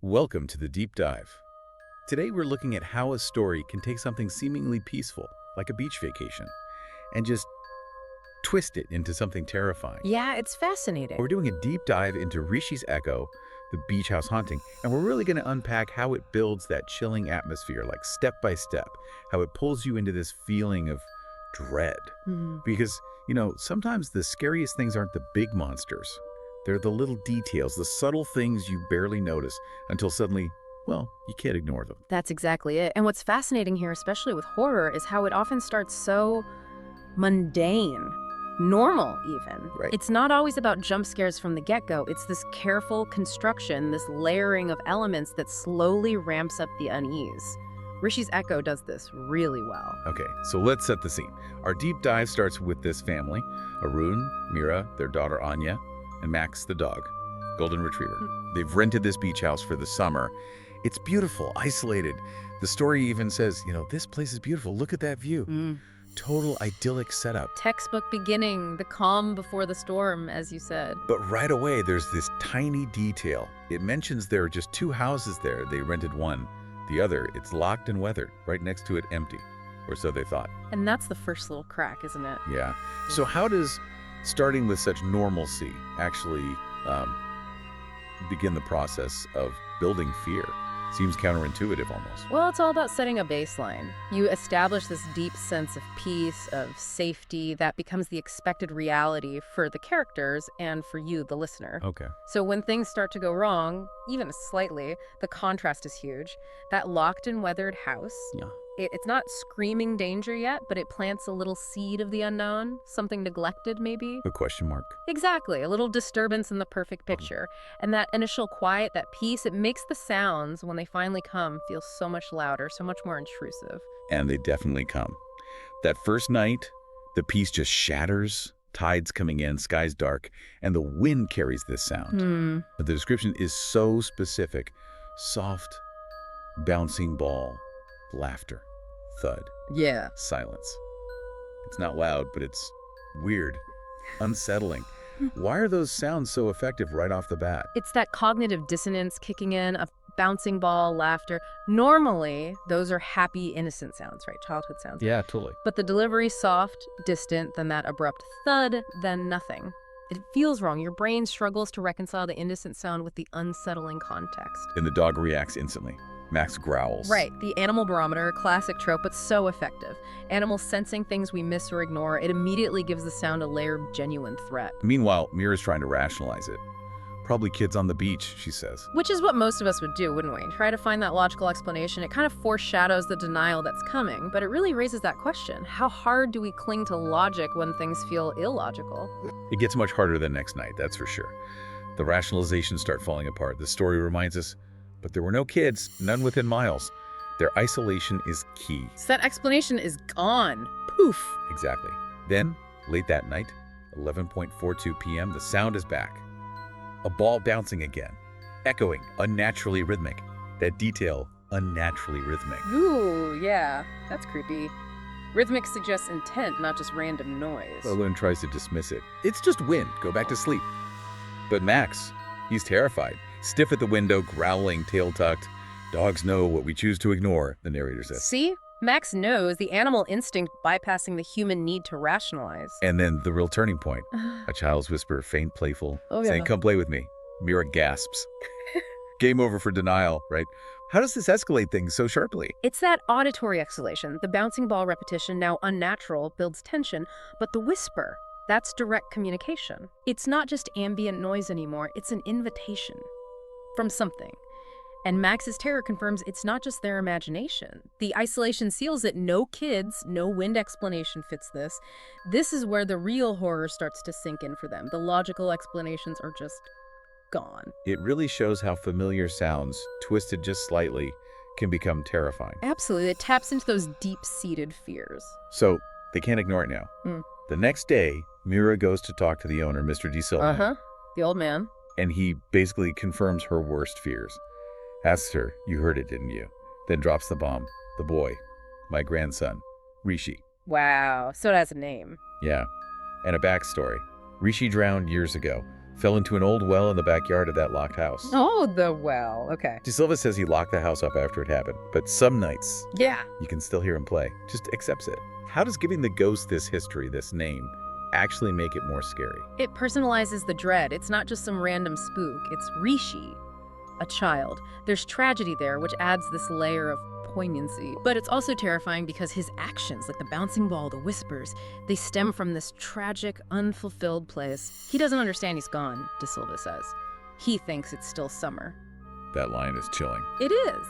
Welcome to the Deep Dive. Today we're looking at how a story can take something seemingly peaceful, like a beach vacation, and just twist it into something terrifying. Yeah, it's fascinating. We're doing a deep dive into Rishi's Echo, the beach house haunting, and we're really going to unpack how it builds that chilling atmosphere, like step by step, how it pulls you into this feeling of dread. Because, sometimes the scariest things aren't the big monsters. They're the little details, the subtle things you barely notice until suddenly, well, you can't ignore them. That's exactly it. And what's fascinating here, especially with horror, is how it often starts so mundane, normal even. Right. It's not always about jump scares from the get-go. It's this careful construction, this layering of elements that slowly ramps up the unease. Rishi's Echo does this really well. Okay, so let's set the scene. Our deep dive starts with this family, Arun, Meera, their daughter Anya, and Max the dog, golden retriever. They've rented this beach house for the summer. It's beautiful, isolated. The story even says, this place is beautiful. Look at that view. Total idyllic setup. Textbook beginning, the calm before the storm, as you said. But right away, there's this tiny detail. It mentions there are just two houses there. They rented one. The other, it's locked and weathered, right next to it empty, or so they thought. And that's the first little crack, isn't it? Yeah. So how does starting with such normalcy actually begin the process of building fear? Seems counterintuitive almost. Well, it's all about setting a baseline. You establish this deep sense of peace, of safety, that becomes the expected reality for the characters and for you, the listener. Okay. So when things start to go wrong, even slightly, the contrast is huge. That locked and weathered house, Yeah. it's not screaming danger yet, but it plants a little seed of the unknown, something neglected maybe. A question mark. Exactly, a little disturbance in the perfect picture. And that initial quiet, that peace, it makes the sounds, when they finally come, feel so much louder, so much more intrusive. And they definitely come. That first night, the peace just shatters, tides coming in, sky's dark, and the wind carries this sound. But the description is so specific. Soft, bouncing ball, laughter, thud, Yeah. silence. It's not loud, but it's weird, unsettling. Why are those sounds so effective right off the bat? It's that cognitive dissonance kicking in, a bouncing ball, laughter. Normally, those are happy, innocent sounds, right? Childhood sounds. Yeah, totally. But the delivery soft, distant, then that abrupt thud, then nothing. It feels wrong. Your brain struggles to reconcile the innocent sound with the unsettling context. And the dog reacts instantly. Max growls. Right. The animal barometer, classic trope, but so effective. Animals sensing things we miss or ignore, it immediately gives the sound a layer of genuine threat. Meanwhile, Meera's trying to rationalize it. Probably kids on the beach, she says. Which is what most of us would do, wouldn't we? Try to find that logical explanation. It kind of foreshadows the denial that's coming, but it really raises that question. How hard do we cling to logic when things feel illogical? It gets much harder the next night, that's for sure. The rationalizations start falling apart. The story reminds us, but there were no kids, none within miles. Their isolation is key. So that explanation is gone. Poof. Exactly. Then, late that night, 11:42 p.m., the sound is back. A ball bouncing again, echoing, unnaturally rhythmic. That detail, unnaturally rhythmic. Ooh, yeah. That's creepy. Rhythmic suggests intent, not just random noise. Balloon tries to dismiss it. It's just wind. Go back to sleep. But Max, he's terrified. Stiff at the window, growling, tail tucked. Dogs know what we choose to ignore, the narrator says. See? Max knows the animal instinct bypassing the human need to rationalize. And then the real turning point. A child's whisper, faint, playful, Oh, yeah. saying, come play with me. Meera gasps. Game over for denial, right? How does this escalate things so sharply? It's that auditory exhalation. The bouncing ball repetition, now unnatural, builds tension, but the whisper, that's direct communication. It's not just ambient noise anymore, it's an invitation from something. And Max's terror confirms it's not just their imagination. The isolation seals it. No kids, no wind explanation fits this. This is where the real horror starts to sink in for them. The logical explanations are just gone. It really shows how familiar sounds, twisted just slightly, can become terrifying. Absolutely. It taps into those deep-seated fears. So they can't ignore it now. The next day, Meera goes to talk to the owner, Mr. De Silva, The old man. and he basically confirms her worst fears. Asks her, you heard it, didn't you? Then drops the bomb. The boy, my grandson, Rishi. Wow. So it has a name. Yeah, and a backstory. Rishi drowned years ago, Fell into an old well in the backyard of that locked house. Oh, the well. Okay. De Silva says he locked the house up after it happened, but some nights Yeah. you can still hear him play. Just accepts it. How does giving the ghost this history, this name, actually make it more scary? It personalizes the dread. It's not just some random spook. It's Rishi, a child. There's tragedy there, which adds this layer of poignancy. But it's also terrifying because his actions, like the bouncing ball, the whispers, they stem from this tragic, unfulfilled place. He doesn't understand he's gone, De Silva says. He thinks it's still summer. That line is chilling. It is.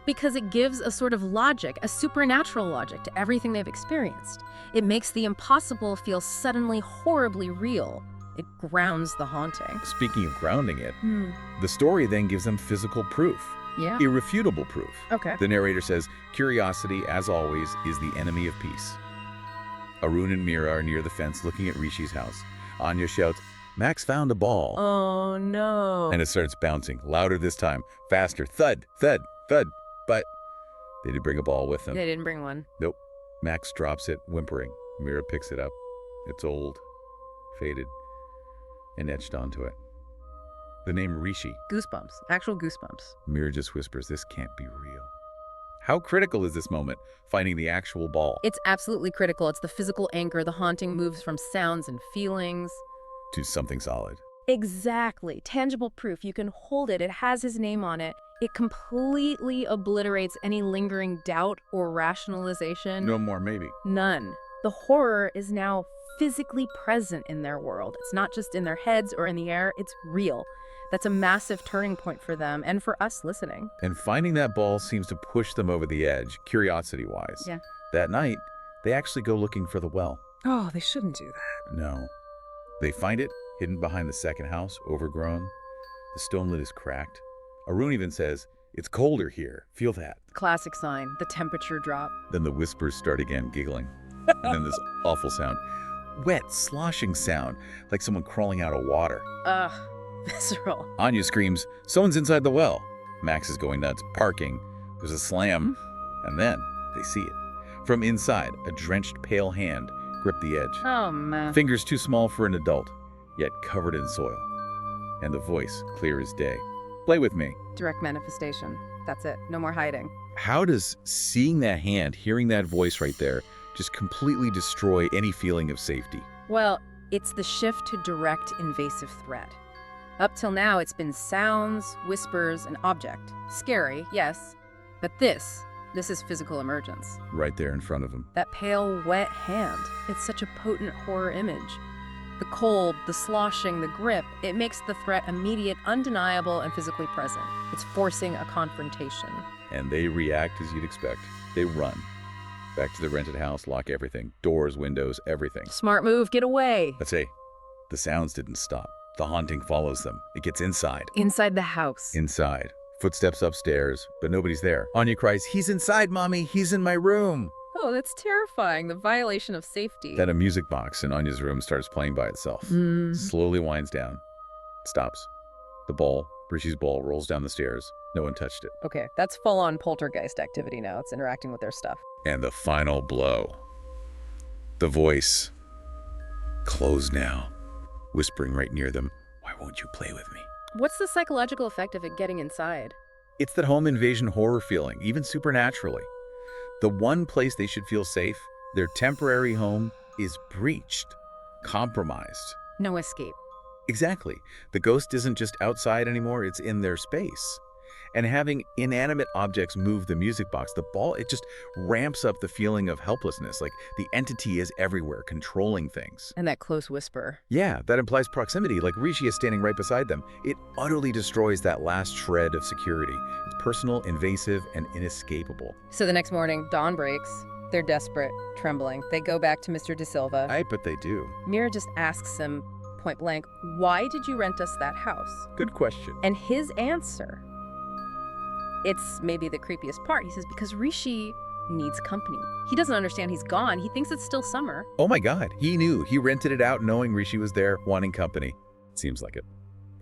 Because it gives a sort of logic, a supernatural logic to everything they've experienced. It makes the impossible feel suddenly horribly real. It grounds the haunting. Speaking of grounding it, the story then gives them physical proof. Yeah. Irrefutable proof. Okay. The narrator says, curiosity, as always, is the enemy of peace. Arun and Meera are near the fence looking at Rishi's house. Anya shouts, Max found a ball. Oh, no. And it starts bouncing, louder this time, faster, thud, thud, thud. But they did bring a ball with them. They didn't bring one. Nope. Max drops it, whimpering. Meera picks it up. It's old, faded, and etched onto it. The name Rishi. Goosebumps. Actual goosebumps. Meera just whispers, this can't be real. How critical is this moment, finding the actual ball? It's absolutely critical. It's the physical anchor. The haunting moves from sounds and feelings to something solid. Exactly. Tangible proof. You can hold it. It has his name on it. It completely obliterates any lingering doubt or rationalization. No more, maybe. None. The horror is now physically present in their world. It's not just in their heads or in the air. It's real. That's a massive turning point for them and for us listening. And finding that ball seems to push them over the edge, curiosity-wise. Yeah. That night, they actually go looking for the well. Oh, they shouldn't do that. No. They find it hidden behind the second house, overgrown. The stone lid is cracked. Arun even says, it's colder here. Feel that. Classic sign. The temperature drop. Then the whispers start again, giggling. And then this awful sound. Wet, sloshing sound, like someone crawling out of water. Ugh. Visceral. Anya screams, someone's inside the well. Max is going nuts, barking. There's a slam, and then they see it. From inside, a drenched, pale hand gripped the edge. Oh, man. Fingers too small for an adult, yet covered in soil. And the voice, clear as day. Play with me. Direct manifestation. That's it. No more hiding. How does seeing that hand, hearing that voice right there, just completely destroy any feeling of safety? Well, it's the shift to direct invasive threat. Up till now, it's been sounds, whispers, and object. Scary, yes, but this is physical emergence. Right there in front of him. That pale, wet hand, it's such a potent horror image. The cold, the sloshing, the grip, it makes the threat immediate, undeniable, and physically present. It's forcing a confrontation. And they react as you'd expect. They run. Back to the rented house, lock everything. Doors, windows, everything. Smart move, get away. Let's say, the sounds didn't stop. The haunting follows them. It gets inside. Inside the house. Inside. Footsteps upstairs, but nobody's there. Anya cries, he's inside, Mommy. He's in my room. Oh, that's terrifying. The violation of safety. Then a music box in Anya's room starts playing by itself. Slowly winds down. Stops. The ball, Rishi's ball, rolls down the stairs. No one touched it. Okay, that's full-on poltergeist activity now. It's interacting with their stuff. And the final blow. The voice. Close now. Whispering right near them, why won't you play with me? What's the psychological effect of it getting inside? It's that home invasion horror feeling, even supernaturally. The one place they should feel safe, their temporary home, is breached, compromised. No escape. Exactly. The ghost isn't just outside anymore, it's in their space. And having inanimate objects move the music box, the ball, it just ramps up the feeling of helplessness, like the entity is everywhere, controlling things. And that close whisper. Yeah, that implies proximity, like Rishi is standing right beside them. It utterly destroys that last shred of security. It's personal, invasive, and inescapable. So the next morning, dawn breaks. They're desperate, trembling. They go back to Mr. De Silva. I bet they do. Meera just asks him, point blank, why did you rent us that house? Good question. And his answer, it's maybe the creepiest part. He says, because Rishi needs company. He doesn't understand he's gone. He thinks it's still summer. Oh my God, he knew. He rented it out knowing Rishi was there, wanting company. Seems like it.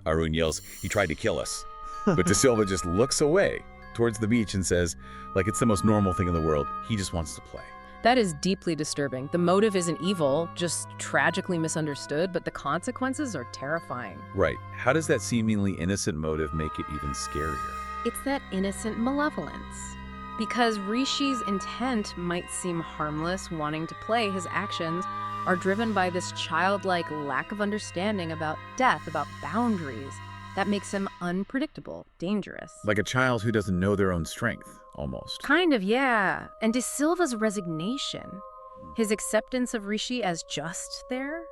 Arun yells, he tried to kill us. But De Silva just looks away towards the beach and says, like it's the most normal thing in the world, he just wants to play. That is deeply disturbing. The motive isn't evil, just tragically misunderstood, but the consequences are terrifying. Right. How does that seemingly innocent motive make it even scarier? It's that innocent malevolence. Because Rishi's intent might seem harmless, wanting to play, his actions are driven by this childlike lack of understanding about death, about boundaries. That makes him unpredictable, dangerous. Like a child who doesn't know their own strength, almost. Kind of, yeah. And De Silva's resignation, his acceptance of Rishi as just there,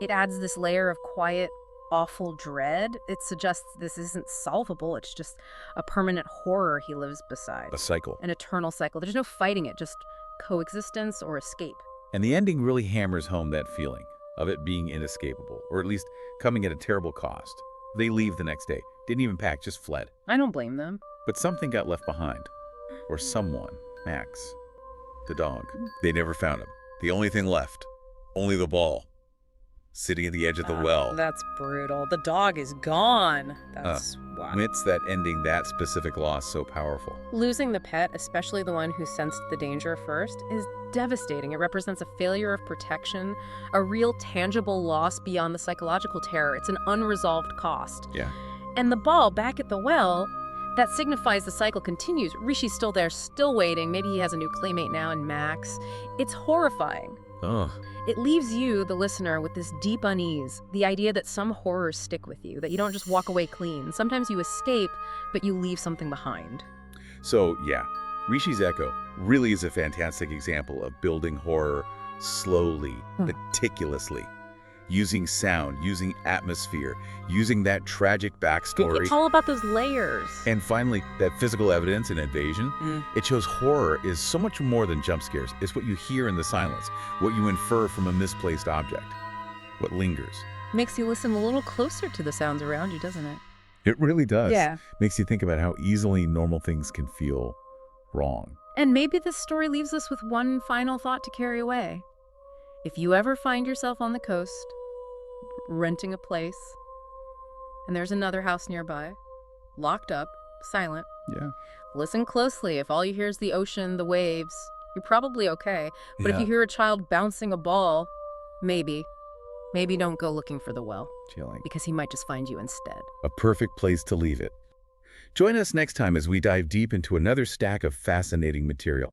it adds this layer of quiet, awful dread. It suggests this isn't solvable. It's just a permanent horror he lives beside. A cycle. An eternal cycle. There's no fighting it, just coexistence or escape. And the ending really hammers home that feeling of it being inescapable, or at least coming at a terrible cost. They leave the next day. Didn't even pack, just fled. I don't blame them. But something got left behind. Or someone. Max. The dog. They never found him. The only thing left. Only the ball. Sitting at the edge of the well. That's brutal. The dog is gone. That's wow. Amidst that ending, that specific loss so powerful. Losing the pet, especially the one who sensed the danger first, is devastating. It represents a failure of protection, a real tangible loss beyond the psychological terror. It's an unresolved cost. Yeah. And the ball back at the well, that signifies the cycle continues. Rishi's still there, still waiting. Maybe he has a new playmate now in Max. It's horrifying. Ugh. It leaves you, the listener, with this deep unease, the idea that some horrors stick with you, that you don't just walk away clean. Sometimes you escape, but you leave something behind. So, yeah, Rishi's Echo really is a fantastic example of building horror slowly, meticulously, using sound, using atmosphere, using that tragic backstory. It's all about those layers. And finally, that physical evidence and invasion. It shows horror is so much more than jump scares. It's what you hear in the silence, what you infer from a misplaced object, what lingers. Makes you listen a little closer to the sounds around you, doesn't it? It really does. Yeah. Makes you think about how easily normal things can feel wrong. And maybe this story leaves us with one final thought to carry away. If you ever find yourself on the coast, renting a place, and there's another house nearby, locked up, silent, Yeah. listen closely. If all you hear is the ocean, the waves, you're probably okay. But if you hear a child bouncing a ball, maybe don't go looking for the well, Chilling. because he might just find you instead. A perfect place to leave it. Join us next time as we dive deep into another stack of fascinating material.